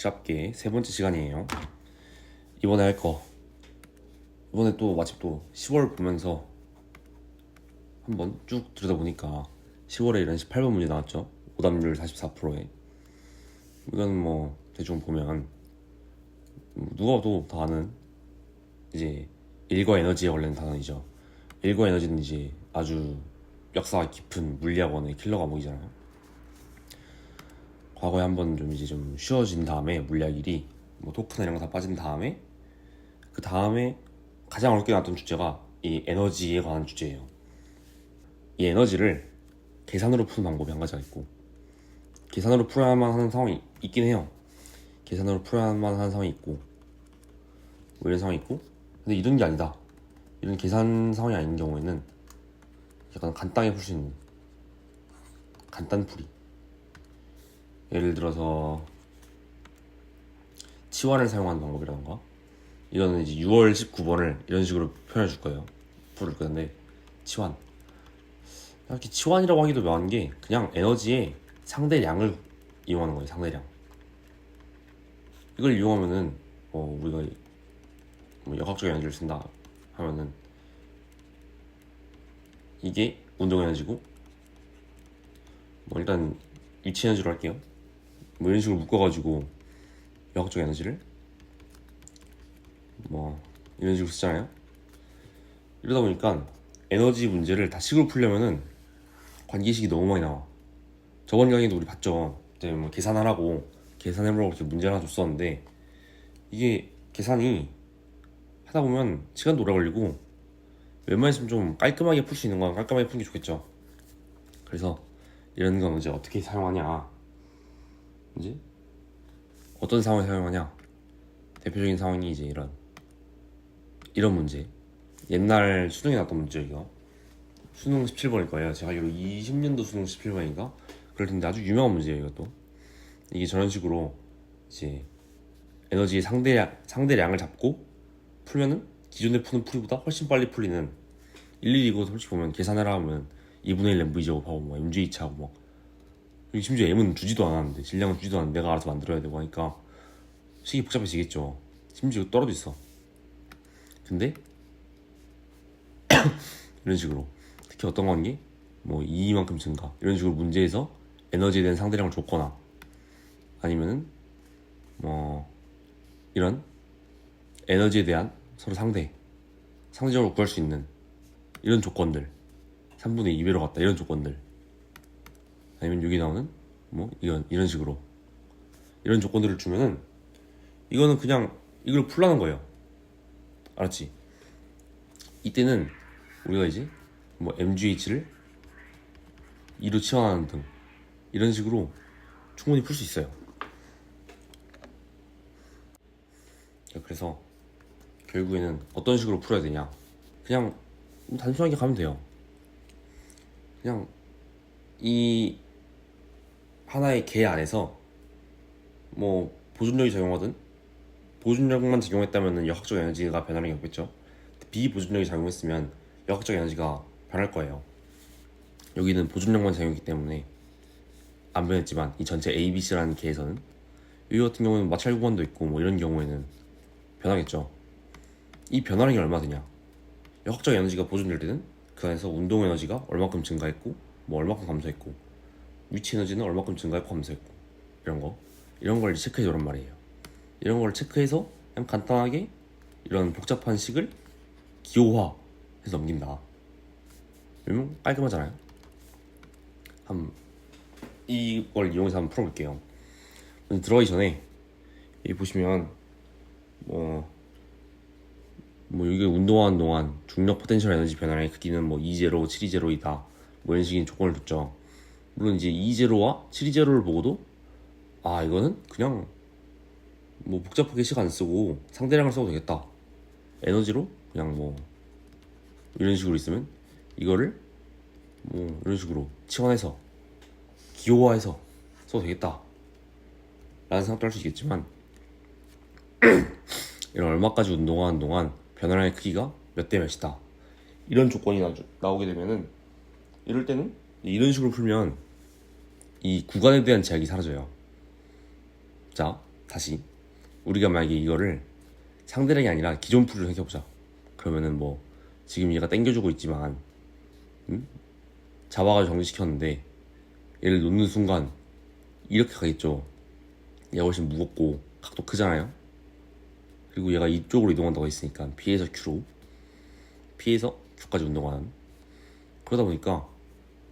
샵계 세 번째 시간이에요. 이번에 할 거, 이번에 또 마침 또 10월 보면서 한번 쭉 들여다보니까 10월에 이런 18번 문제 나왔죠. 오답률 44%에. 이건 뭐 대충 보면 누가 봐도 다 아는 이제 일과 에너지에 관련된 단어이죠. 일과 에너지는 이제 아주 역사가 깊은 물리학원의 킬러 과목이잖아요. 과거에 한번 좀 이제 좀 쉬워진 다음에 물리학 1이 뭐 토크나 이런 거 다 빠진 다음에 그 다음에 가장 어렵게 나왔던 주제가 이 에너지에 관한 주제예요. 이 에너지를 계산으로 푸는 방법이 한 가지가 있고, 계산으로 풀어야만 하는 상황이 있긴 해요. 계산으로 풀어야만 하는 상황이 있고 뭐 이런 상황이 있고, 근데 이런 게 아니다, 이런 계산 상황이 아닌 경우에는 약간 간단하게 풀 수 있는 간단풀이, 예를 들어서 치환을 사용하는 방법이라던가, 이거는 이제 6월 19번을 이런 식으로 표현해 줄 거예요. 부를 건데, 치환, 이렇게 치환이라고 하기도 묘한 게 그냥 에너지의 상대량을 이용하는 거예요. 상대량. 이걸 이용하면은 우리가 뭐 역학적 에너지를 쓴다 하면은 이게 운동 에너지고, 뭐 일단 위치 에너지로 할게요. 뭐 이런 식으로 묶어가지고 역학적 에너지를 뭐 이런 식으로 쓰잖아요. 이러다 보니까 에너지 문제를 다 식으로 풀려면은 관계식이 너무 많이 나와. 저번 강의도 우리 봤죠. 그때 뭐 계산하라고 계산해보라고 이렇게 문제 하나 줬었는데, 이게 계산이 하다 보면 시간도 오래 걸리고, 웬만했으면 좀 깔끔하게 풀 수 있는 건 깔끔하게 푸는 게 좋겠죠. 그래서 이런 건 이제 어떻게 사용하냐, 이제 어떤 상황에 사용하냐, 대표적인 상황이 이제 이런 문제. 옛날 수능에 나왔던 문제죠. 이거 수능 17번일 거예요. 제가 알기로 20년도 수능 17번인가 그럴 텐데 아주 유명한 문제예요. 이것도 이게 저런 식으로 이제 에너지의 상대량을 잡고 풀면은 기존에 푸는 풀이보다 훨씬 빨리 풀리는, 일일이 이거 솔직히 보면 계산하라 하면 2분의 1 엠브 제곱하고 뭐 mg 차고 뭐, 그리고 심지어 m은 주지도 않았는데, 질량은 주지도 않는데 내가 알아서 만들어야 되고 하니까 식이 복잡해지겠죠. 심지어 떨어져 있어. 근데 이런 식으로 특히 어떤 관계, 뭐 이만큼 증가, 이런 식으로 문제에서 에너지에 대한 상대량을 줬거나, 아니면은 뭐 이런 에너지에 대한 서로 상대적으로 구할 수 있는 이런 조건들, 3분의 2배로 갔다 이런 조건들, 아니면 여기 나오는 뭐 이런 식으로 이런 조건들을 주면은 이거는 그냥 이걸 풀라는 거예요. 알았지? 이때는 우리가 이제 뭐 MGH를 2로 치환하는 등 이런 식으로 충분히 풀 수 있어요. 그래서 결국에는 어떤 식으로 풀어야 되냐, 그냥 단순하게 가면 돼요. 그냥 이 하나의 개 안에서 뭐 보존력이 작용하든, 보존력만 작용했다면 역학적 에너지가 변하는 게 없겠죠. 비보존력이 작용했으면 역학적 에너지가 변할 거예요. 여기는 보존력만 작용했기 때문에 안 변했지만, 이 전체 ABC라는 개에서는 여기 같은 경우는 마찰 구간도 있고 뭐 이런 경우에는 변하겠죠. 이 변화량이 얼마 되냐, 역학적 에너지가 보존될 때는 그 안에서 운동 에너지가 얼마큼 증가했고 뭐 얼마큼 감소했고, 위치 에너지는 얼마큼 증가했고 감소했고, 이런 걸 체크해 주란 말이에요. 이런 걸 체크해서 그냥 간단하게 이런 복잡한 식을 기호화해서 넘긴다. 그러면 깔끔하잖아요. 이걸 이용해서 한번 풀어볼게요. 들어가기 전에 여기 보시면 뭐 이게 운동하는 동안 중력 포텐셜 에너지 변화량의 크기는 뭐 2제로, 720이다 뭐 이런 식의 조건을 뒀죠. 물론 이제 2제로와 720를 보고도 이거는 그냥 뭐 복잡하게 시간 안 쓰고 상대량을 써도 되겠다, 에너지로 그냥 뭐 이런 식으로 있으면 이거를 뭐 이런 식으로 치환해서 기호화해서 써도 되겠다 라는 생각도 할 수 있겠지만, 이런 얼마까지 운동하는 동안 변화량의 크기가 몇 대 몇이다 이런 조건이 나오게 되면은, 이럴 때는 이런 식으로 풀면 이 구간에 대한 제약이 사라져요. 자, 다시 우리가 만약에 이거를 상대량이 아니라 기존 풀을 생각해보자. 그러면은 뭐 지금 얘가 당겨주고 있지만 잡아가지고 정지시켰는데 얘를 놓는 순간 이렇게 가겠죠. 얘가 훨씬 무겁고 각도 크잖아요. 그리고 얘가 이쪽으로 이동한다고 했으니까 P에서 Q로, P에서 Q까지 운동하는. 그러다 보니까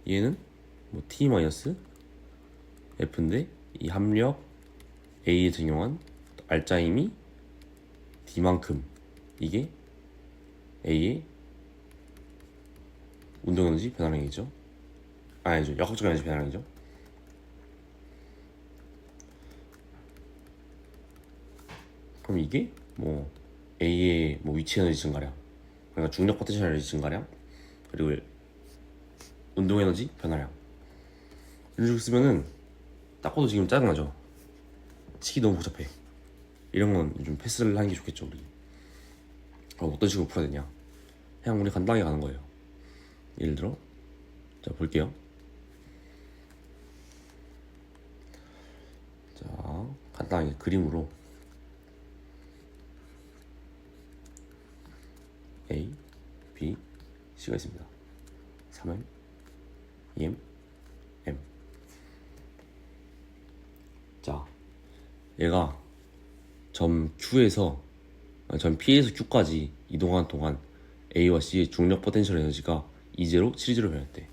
얘는 뭐 T-F인데 이 합력 A에 적용한 R자임이 D만큼 이게 A의 운동 에너지 변화량이죠. 아니죠, 역학적 에너지 변화량이죠. 그럼 이게 뭐 A의 뭐 위치 에너지 증가량, 그러니까 중력 포텐셜 에너지 증가량, 그리고 운동 에너지 변화량, 이런 식으로 쓰면은 딱 봐도 지금 짜증나죠. 치기 너무 복잡해. 이런 건 좀 패스를 하는 게 좋겠죠. 우리 그럼 어떤 식으로 풀어야 되냐, 그냥 우리 간단하게 가는 거예요. 예를 들어 자 볼게요. 자 간단하게 그림으로 A, B, C가 있습니다. 3M, 2M, M. 자, 얘가 점 Q에서 점 P에서 Q까지 이동하는 동안 A와 C의 중력 포텐셜 에너지가 2제로, 7제로 변했대.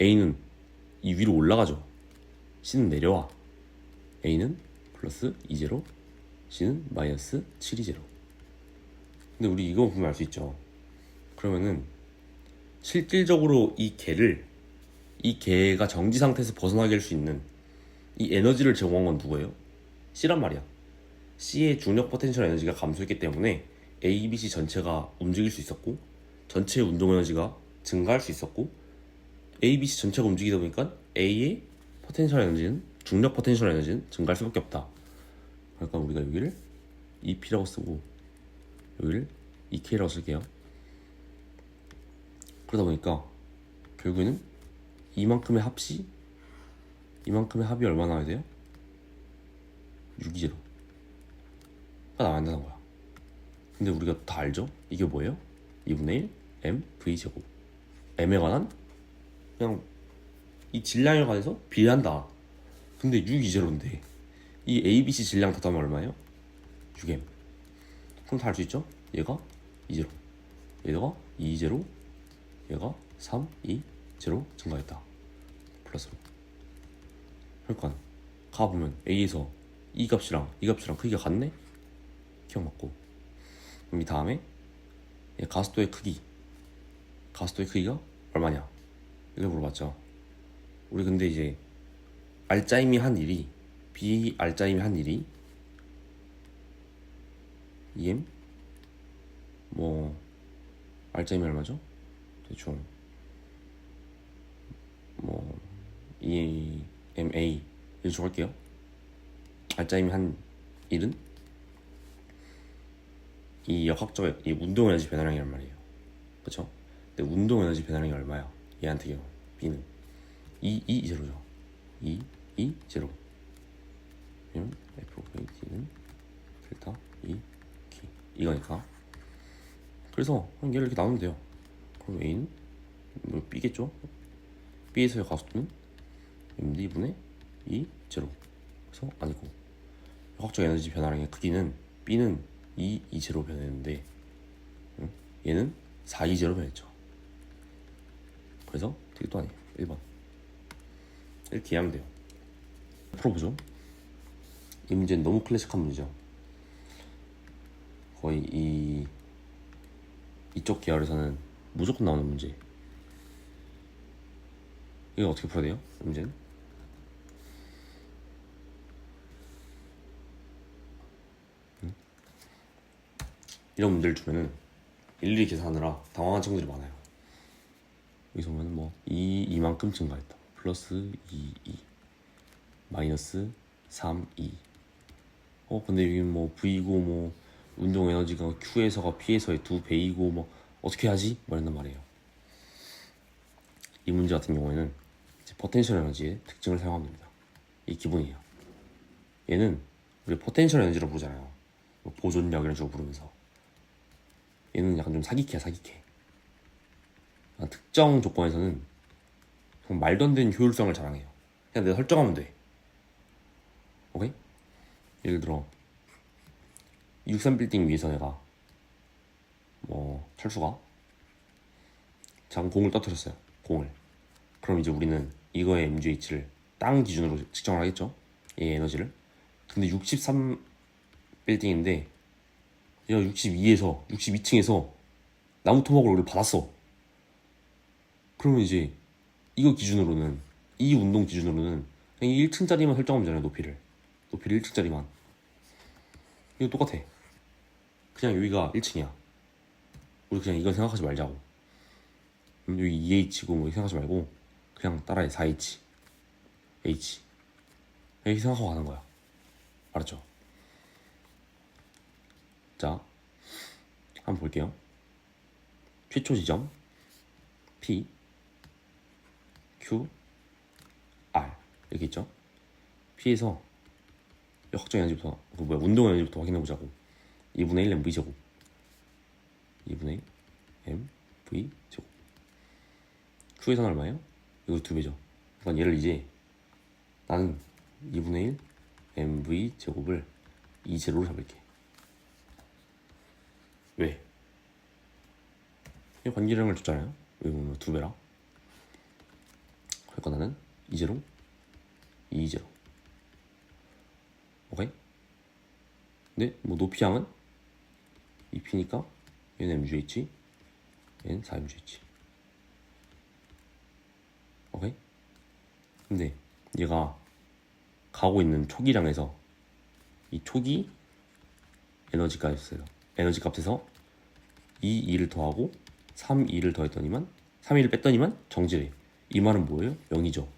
A는 이 위로 올라가죠. C는 내려와. A는 플러스 2제로, C는 마이너스 720. 근데 우리 이거 보면 알 수 있죠. 그러면은 실질적으로 이 개가 정지 상태에서 벗어나게 할 수 있는 이 에너지를 제공한 건 누구예요? C란 말이야. C의 중력 포텐셜 에너지가 감소했기 때문에 A, B, C 전체가 움직일 수 있었고, 전체의 운동 에너지가 증가할 수 있었고, A, B, C 전체가 움직이다 보니까 A의 포텐셜 에너지는, 중력 포텐셜 에너지는 증가할 수밖에 없다. 그러니까 우리가 여기를 EP라고 쓰고 여기를 EK라고 쓸게요. 그러다 보니까 결국에는 이만큼의 합이 얼마나 나와야 돼요? 620가 나와야 된다는 거야. 근데 우리가 다 알죠? 이게 뭐예요? 2분의 1 M V 제곱. M에 관한 그냥 이 질량에 관해서 비례한다. 근데 620인데 이 A, B, C 질량 다 더하면 얼마예요? 6M. 그럼 다 알 수 있죠? 얘가 20, 얘가 20, 얘가 3, 2, 0 증가했다. 플러스로. 그러니까 가보면 A에서 이 값이랑 크기가 같네? 기억 맞고. 그럼 이 다음에 얘 가속도의 크기가 얼마냐? 이걸 물어봤죠. 우리 근데 이제 R자임이 한 일이, Br자임이 한 일이 EM 뭐 R자임이 얼마죠? 대충 뭐 EMA 이렇게 할게요. R자임이 한 일은 이 역학적 이 운동 에너지 변화량이란 말이에요. 그렇죠? 근데 운동 에너지 변화량이 얼마야? 얘한테 경우 B는 220죠. 220. 그러면 F/D는 델타 2 K 이거니까. 그래서 얘를 이렇게 나누면 돼요. 그럼 A는 뭐 B겠죠? B에서의 가속도는 MD분의 2 제로. 그래서 아니고 역학적 에너지 변화량의 크기는 B는 220로 변했는데 얘는 420로 변했죠. 그래서 되게 또 아니에요. 1번 이렇게 이해하면 돼요. 풀어보죠. 이 문제는 너무 클래식한 문제죠. 거의 이쪽 계열에서는 무조건 나오는 문제. 이거 어떻게 풀어야 돼요? 이 문제는 이런 문제를 주면은 일일이 계산하느라 당황한 친구들이 많아요. 여기서 보면 뭐 이만큼 증가했다. 플러스 2 마이너스 3 2. 근데 여기 뭐 V고 뭐 운동 에너지가 Q에서가 P에서의 2배이고 뭐 어떻게 하지? 말한단 말이에요. 이 문제 같은 경우에는 이제 포텐셜 에너지의 특징을 사용하면 됩니다. 이 기본이에요. 얘는 우리 포텐셜 에너지로 부르잖아요. 뭐 보존력 이런 식으로 부르면서. 얘는 약간 좀 사기캐야, 사기캐. 특정 조건에서는 정말 말도 안 되는 효율성을 자랑해요. 그냥 내가 설정하면 돼. 오케이? 예를 들어 63빌딩 위에서 내가 뭐 철수가 작은 공을 떨어뜨렸어요. 공을. 그럼 이제 우리는 이거의 MGH를 땅 기준으로 측정을 하겠죠. 얘 에너지를. 근데 63빌딩인데 얘가 62층에서 나무 토막을 우리 받았어. 그러면 이제 이거 기준으로는, 이 운동 기준으로는 그냥 1층짜리만 설정하면 되잖아요. 높이를 1층짜리만. 이거 똑같아. 그냥 여기가 1층이야. 우리 그냥 이건 생각하지 말자고. 여기 2H고 뭐 생각하지 말고 그냥 따라해. 4H H 이렇게 생각하고 가는 거야. 알았죠? 자, 한번 볼게요. 최초 지점 P Q R 이렇게 있죠. P에서 확정 에너지부터, 운동 에너지부터 확인해 보자고. 2분의 1 mv 제곱, 2분의 1 mv 제곱. Q에서는 얼마예요? 이거 2배죠. 그러니까 얘를 이제 나는 2분의 1 mv 제곱을 2제로로 잡을게. 왜? 이 관계량을 줬잖아요. 여기 보면 2배라. 그러니까 나는 2제로 2제로. 오케이? 근데 뭐 높이양은 2P니까 얘는 MGH, 얘는 4MGH. 오케이? 근데 얘가 가고 있는 초기량에서 이 초기 에너지 값에서 이 2를 더하고 3, 2를 더했더니만 3, 2를 뺐더니만 정지래. 이 말은 뭐예요? 0이죠.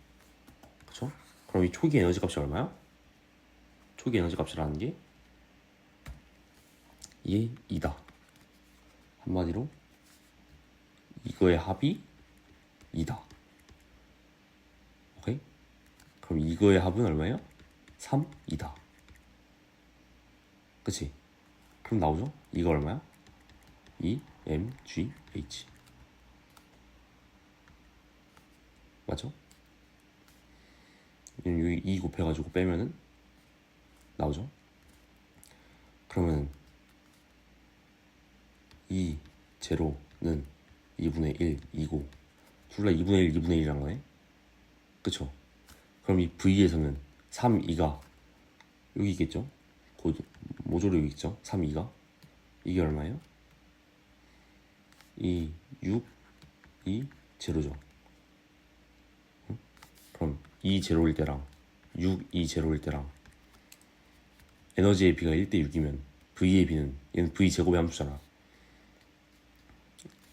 그쵸? 그럼 이 초기 에너지 값이 얼마야? 초기 에너지 값이라는 게 얘 2다. 한마디로 이거의 합이 2다. 오케이? 그럼 이거의 합은 얼마예요? 3, 2다. 그치? 그럼 나오죠? 이거 얼마야? 2, M, G, H. 맞죠? 여기 2 곱해가지고 빼면은 나오죠? 그러면 이 제로는 2분의 1, 2고 둘 다 2분의 1, 2분의 1이란 거네? 그쵸? 그럼 이 V에서는 3, 2가 여기 있겠죠? 모조리 여기 있죠? 3, 2가 이게 얼마예요? 2, 6, 2, 제로죠. 응? 그럼 2 제로일 때랑 6, 2 제로일 때랑 에너지의 B가 1대 6이면 V의 B는 얘는 V 제곱의 함수잖아.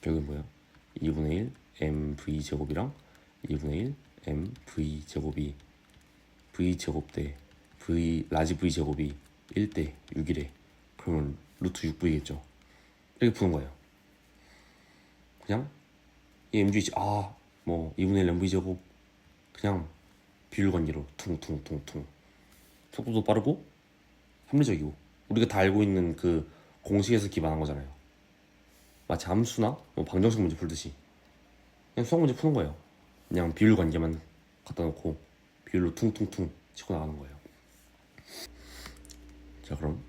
여기 뭐야? 2분의 1 mv 제곱이랑 2분의 1 mv 제곱이 v 제곱 대 라지 v 제곱이 1대 6이래. 그러면 루트 6v겠죠. 이렇게 푸는 거예요. 그냥 이 mg 뭐 2분의 1 mv 제곱 그냥 비율 관계로 퉁퉁퉁퉁. 속도도 빠르고 합리적이고 우리가 다 알고 있는 그 공식에서 기반한 거잖아요. 마치 함수나 뭐 방정식 문제 풀듯이 그냥 수학 문제 푸는 거예요. 그냥 비율 관계만 갖다 놓고 비율로 퉁퉁퉁 치고 나가는 거예요. 자, 그럼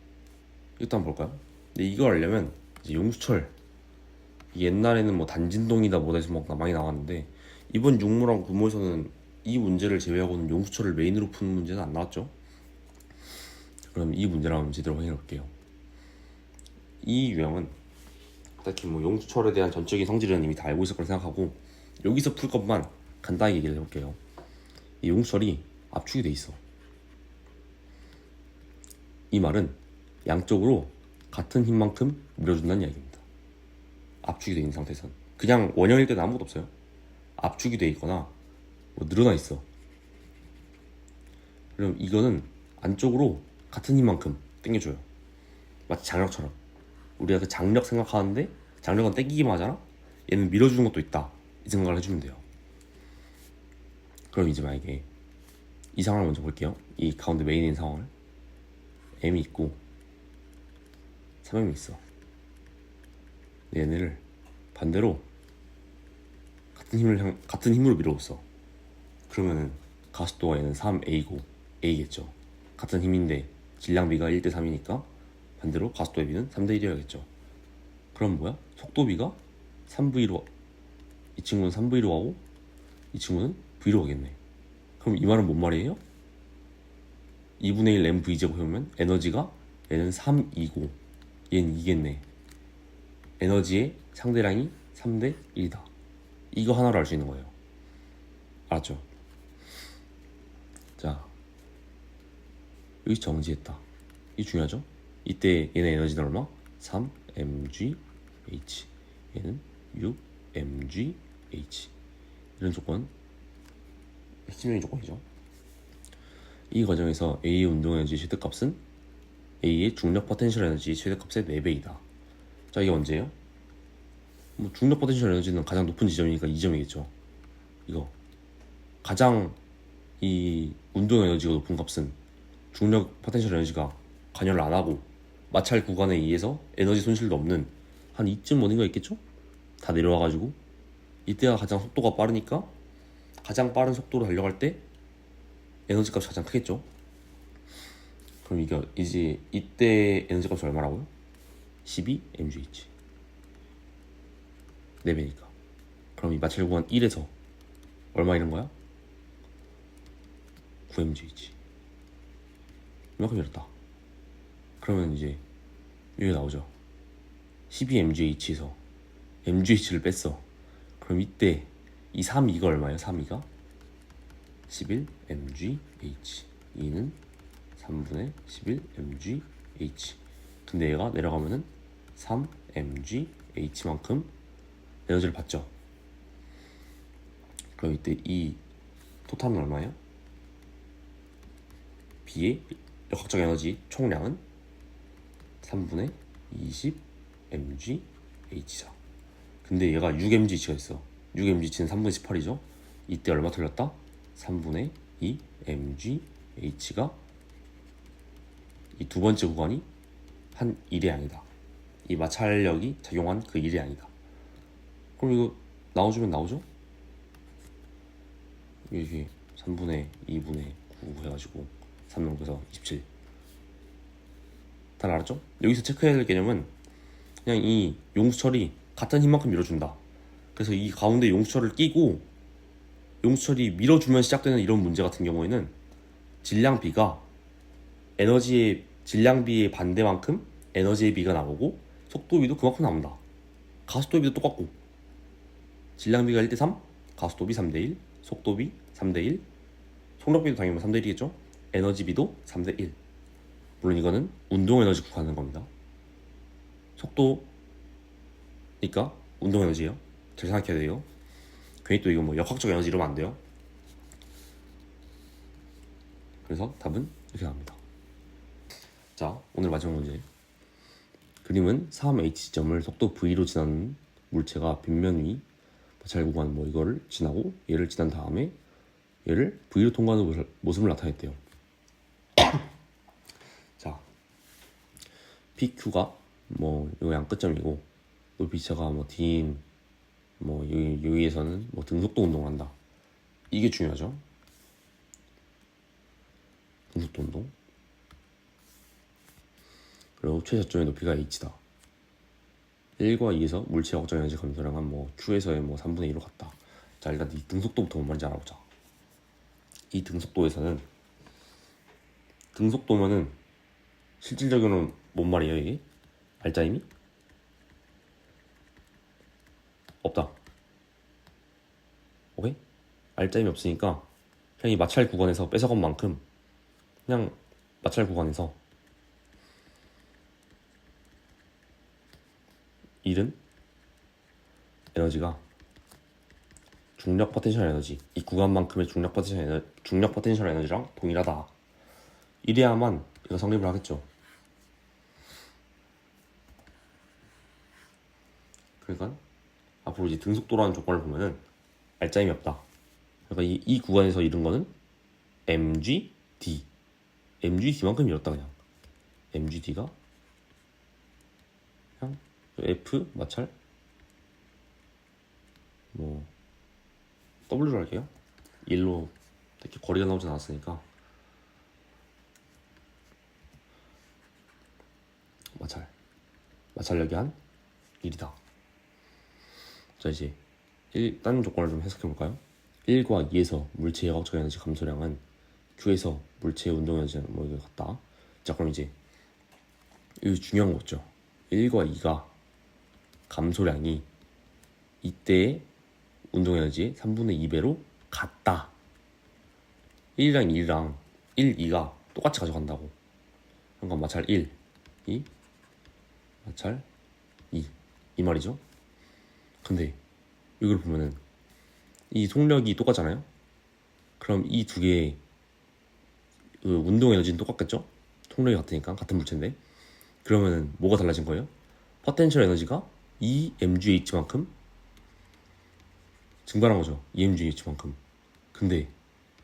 이것도 한번 볼까요? 근데 이거 하려면 이제 용수철, 옛날에는 뭐 단진동이다 뭐다 해서 막 많이 나왔는데 이번 육모랑 구모에서는 이 문제를 제외하고는 용수철을 메인으로 푸는 문제는 안 나왔죠. 그럼 이 문제를 한번 제대로 확인해 볼게요. 이 유형은 딱히 뭐 용수철에 대한 전적인 성질은 이미 다 알고 있을 거라 생각하고 여기서 풀 것만 간단하게 얘기를 해볼게요. 이 용수철이 압축이 돼 있어. 이 말은 양쪽으로 같은 힘만큼 밀어준다는 이야기입니다. 압축이 돼 있는 상태에서는 그냥 원형일 때는 아무것도 없어요. 압축이 돼 있거나 뭐 늘어나 있어. 그럼 이거는 안쪽으로 같은 힘만큼 당겨줘요. 마치 장력처럼. 우리가 그 장력 생각하는데 장력은 당기기만 하잖아? 얘는 밀어주는 것도 있다. 이 생각을 해주면 돼요. 그럼 이제 만약에 이 상황을 먼저 볼게요. 이 가운데 메인인 상황을 m이 있고 3m이 있어. 얘네를 반대로 같은 힘으로 밀어줬어. 그러면은 가속도가 얘는 3a고 a겠죠. 같은 힘인데 질량비가 1대 3이니까 반대로 가속도의 비는 3대 1이어야겠죠. 그럼 뭐야? 속도비가 3v로, 이 친구는 3v로 가고 이 친구는 v로 가겠네. 그럼 이 말은 뭔 말이에요? 2분의 1 mv제곱하면 에너지가 얘는 3이고 얘는 2겠네. 에너지의 상대량이 3대 1이다. 이거 하나로 알 수 있는 거예요. 알았죠? 자, 여기 정지했다. 이 중요하죠? 이때 얘네 에너지는 얼마? 3mgh. 얘는 6mgh. 이런 조건 핵심적인 조건이죠. 이 과정에서 A의 운동 에너지 최대값은 A의 중력 포텐셜 에너지 최대값의 4배이다. 자, 이게 언제예요? 뭐 중력 포텐셜 에너지는 가장 높은 지점이니까 2점이겠죠. 이거 가장 이 운동 에너지가 높은 값은 중력 포텐셜 에너지가 관여를 안 하고 마찰 구간에 의해서 에너지 손실도 없는 한 이쯤 어딘가 있겠죠? 다 내려와가지고 이때가 가장 속도가 빠르니까 가장 빠른 속도로 달려갈 때 에너지 값이 가장 크겠죠. 그럼 이게 이제 이때 에너지 값이 얼마라고요? 12mgh. 4배니까. 그럼 이 마찰 구간 1에서 얼마 이런 거야? 9mgh. 이만큼 이렇다. 그러면 이제 여기 나오죠. 12mgh에서 mgh를 뺐어. 그럼 이때 이 3,2가 얼마예요? 3,2가 11mgh. 2는 3분의 11mgh. 근데 얘가 내려가면은 3mgh만큼 에너지를 받죠. 그럼 이때 이 토탈은 얼마예요? B의 역학적 에너지 총량은 3분의 20mgh. 근데 얘가 6mgh가 있어. 6mgh는 3분의 18이죠. 이때 얼마 틀렸다? 3분의 2mgh가 이 두 번째 구간이 한 1의 양이다. 이 마찰력이 작용한 그 1의 양이다. 그럼 이거 나와주면 나오죠? 이게 3분의 2분의 9 해가지고 3넘겨서 27. 다 알았죠? 여기서 체크해야 될 개념은 그냥 이 용수철이 같은 힘만큼 밀어준다. 그래서 이 가운데 용수철을 끼고 용수철이 밀어주면 시작되는 이런 문제 같은 경우에는 질량비가 에너지의 질량비의 반대만큼 에너지의 비가 나오고 속도비도 그만큼 나온다. 가속도비도 똑같고 질량비가 1대 3, 가속도비 3대 1, 속도비 3대 1, 속력비도 당연히 3대 1이겠죠. 에너지비도 3대 1. 물론 이거는 운동 에너지 구하는 겁니다. 속도니까 운동 에너지예요. 잘 생각해야 돼요. 괜히 또 이거 뭐 역학적 에너지 이러면 안 돼요. 그래서 답은 이렇게 나옵니다. 자, 오늘 마지막 문제. 그림은 3h 지점을 속도 v로 지나는 물체가 빗면 위 마찰 구간 뭐 이거를 지나고 얘를 지난 다음에 얘를 v로 통과하는 모습을 나타냈대요. 자, PQ가 뭐 요 양끝점이고 높이차가 뭐 D인 뭐 여기에서는 뭐 등속도 운동한다. 이게 중요하죠. 등속도 운동. 그리고 최저점의 높이가 h다. 1과 2에서 물체 역적 에너지 감소량은 뭐 Q에서의 뭐 3분의 2로 같다. 자, 일단 이 등속도부터 뭔 말인지 알아보자. 이 등속도에서는 등속도면은 실질적으로는 뭔 말이에요 이게? 알짜임이? 없다. 오케이? 알짜임이 없으니까 그냥 이 마찰 구간에서 뺏어간 만큼 그냥 마찰 구간에서 잃은 에너지가 중력 포텐셜 에너지, 이 구간만큼의 중력 포텐셜 에너지랑 동일하다. 이래야만 이거 성립을 하겠죠. 그러니까 앞으로 이제 등속도라는 조건을 보면은 알짜임이 없다. 그러니까 이 구간에서 잃은 거는 mgd, mgd만큼 잃었다 그냥. mgd가 그냥 f 마찰 뭐 w로 할게요. 1로 특히 거리가 나오진 않았으니까 마찰력이 한 1이다. 자 이제 다른 조건을 좀 해석해 볼까요? 1과 2에서 물체의 화학적 에너지 감소량은 Q에서 물체의 운동 에너지는 뭐 이거 같다. 자 그럼 이제 여기 중요한 거 있죠. 1과 2가 감소량이 이때의 운동 에너지 3분의 2배로 같다. 1이랑 2랑 1, 2가 똑같이 가져간다고. 그러니까 마찰 1, 2, 마찰 2. 이 말이죠. 근데 이걸 보면은 이 속력이 똑같잖아요. 그럼 이 두 개의 그 운동 에너지는 똑같겠죠? 속력이 같으니까 같은 물체인데 그러면은 뭐가 달라진 거예요? 포텐셜 에너지가 2mgh만큼 증발한 거죠. 2mgh만큼. 근데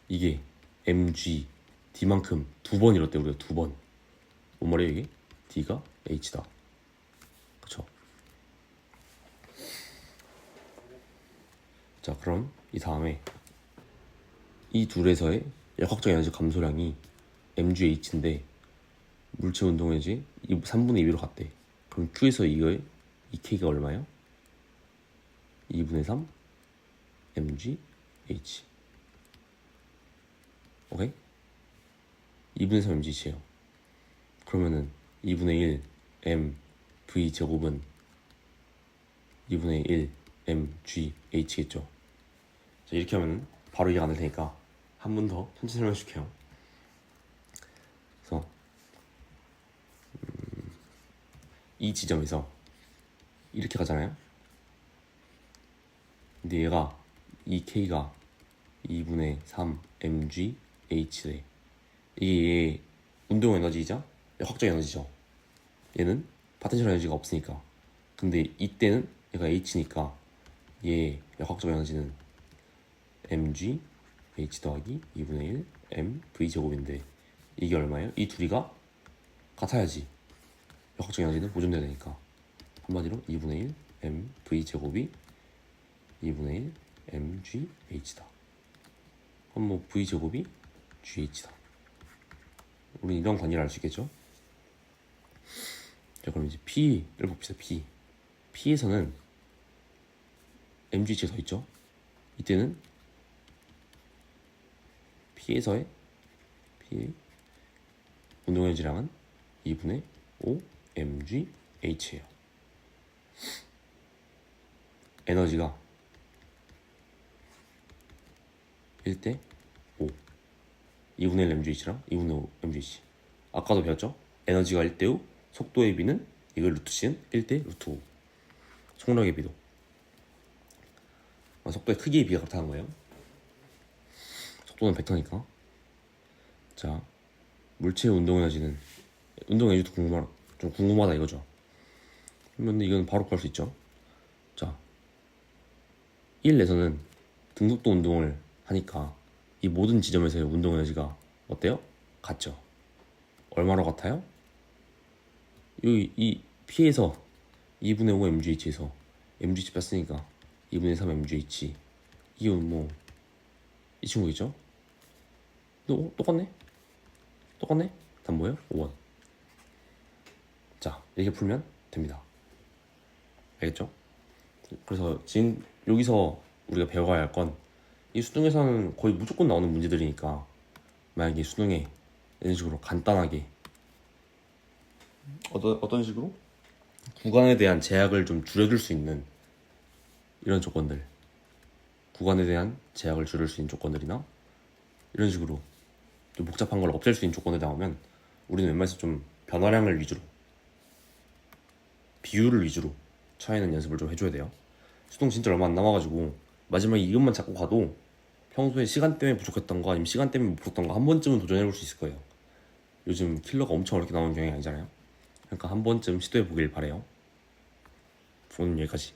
이게 mgd만큼 두 번 이뤘대. 우리가 두 번. 뭔 말이에요 이게? d가 h다. 그쵸? 자 그럼 이 다음에 이 둘에서의 역학적 에너지 감소량이 mgh인데 물체 운동 에너지 3분의 2로 갔대. 그럼 Q에서 이거의 2K가 얼마예요? 2분의 3 mgh. 오케이? 2분의 3 mgh예요. 그러면은 2분의 1 m v 제곱은 2분의 1 mgh겠죠. 자 이렇게 하면 바로 이해가 안 될 테니까 한 번 더 천천히 설명해 줄게요. 그래서 이 지점에서 이렇게 가잖아요. 근데 얘가 이 K가 2분의 3 mgh래. 이게 얘 운동 에너지이자 역학적 에너지죠. 얘는 파텐셜 에너지가 없으니까. 근데 이때는 얘가 h니까 얘 역학적 에너지는 mg h 더하기 2분의 1 m v 제곱인데 이게 얼마예요? 이 둘이가 같아야지 역학적 에너지는 보존돼야 되니까 한마디로 2분의 1 m v 제곱이 2분의 1 m g h다. 그럼 뭐 v 제곱이 g h다. 우리 이런 관계를 알 수 있겠죠? 자 그럼 이제 P를 봅시다. P에서는 mgh가 더 있죠? 이때는 P에서의 P의 운동 에너지량은 2분의 5 mgh예요. 에너지가 1대 5 2분의 1 mgh랑 2분의 5 mgh. 아까도 배웠죠? 에너지가 1대 5 속도의 비는 이걸 루트 C는 1대 루트 5. 속력의 비도 속도의 크기의 비가 같다는 거예요. 속도는 벡터니까. 자 물체의 운동 에너지는 운동 에너지도 좀 궁금하다 이거죠. 그러면 이건 바로 구할 수 있죠. 자 1에서는 등속도 운동을 하니까 이 모든 지점에서의 운동 에너지가 어때요? 같죠. 얼마로 같아요? 이 P에서 2분의 5 mgh에서 mgh 뺐으니까 2분의 3 mgh. 이게 뭐 이 친구겠죠? 똑같네? 답 뭐예요? 5번. 자 이렇게 풀면 됩니다. 알겠죠? 그래서 지금 여기서 우리가 배워가야 할 건 이 수능에서는 거의 무조건 나오는 문제들이니까 만약에 수능에 이런 식으로 간단하게 어떤 식으로 구간에 대한 제약을 좀 줄여줄 수 있는 이런 조건들, 구간에 대한 제약을 줄일 수 있는 조건들이나 이런 식으로 좀 복잡한 걸 없앨 수 있는 조건을 나오면 우리는 웬만해서 좀 변화량을 위주로, 비율을 위주로 처해는 연습을 좀 해줘야 돼요. 수능 진짜 얼마 안 남아가지고 마지막에 이것만 잡고 가도 평소에 시간 때문에 부족했던 거 아니면 시간 때문에 못 풀었던 거 한 번쯤은 도전해볼 수 있을 거예요. 요즘 킬러가 엄청 어렵게 나오는 경향이 아니잖아요. 그러니까 한 번쯤 시도해 보길 바래요. 오늘 여기까지.